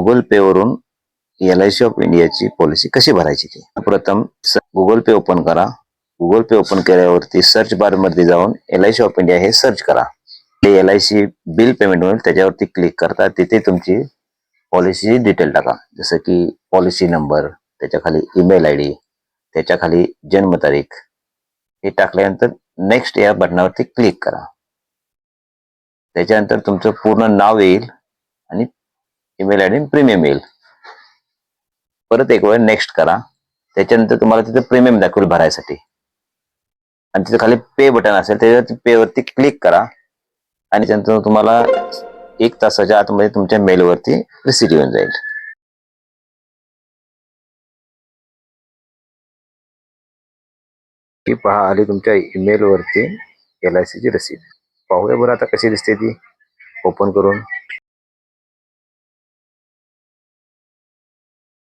Google पे वरून LIC of इंडियाची policy कशी भरायची ती प्रथम गुगल पे ओपन करा. गुगल पे ओपन केल्यावरती सर्च बार मध्ये जाऊन LIC ऑफ इंडिया हे सर्च करा. ते LIC बिल पेमेंट होईल त्याच्यावरती क्लिक करता. तिथे तुमची पॉलिसी डिटेल टाका. जसं की पॉलिसी नंबर, त्याच्या खाली ईमेल ID, त्याच्या खाली जन्मतारीख. हे टाकल्यानंतर नेक्स्ट या बटनावरती क्लिक करा. त्याच्यानंतर तुमचं पूर्ण नाव येईल आणि ईमेल ID प्रीमियम येईल. परत एक वेळ नेक्स्ट करा. त्याच्यानंतर तुम्हाला तिथे प्रीमियम दाखवेल भरायसाठी आणि तिथे खाली पे बटन असेल त्याच्यावरती पे वरती क्लिक करा आणि त्यानंतर तुम्हाला 1 तासाच्या आतमध्ये तुमच्या मेलवरती रिसीट येऊन जाईल. की पहा आली तुमच्या ईमेल वरती LIC ची रिसीट. पाहूया बरं आता कशी दिसते ती ओपन करून.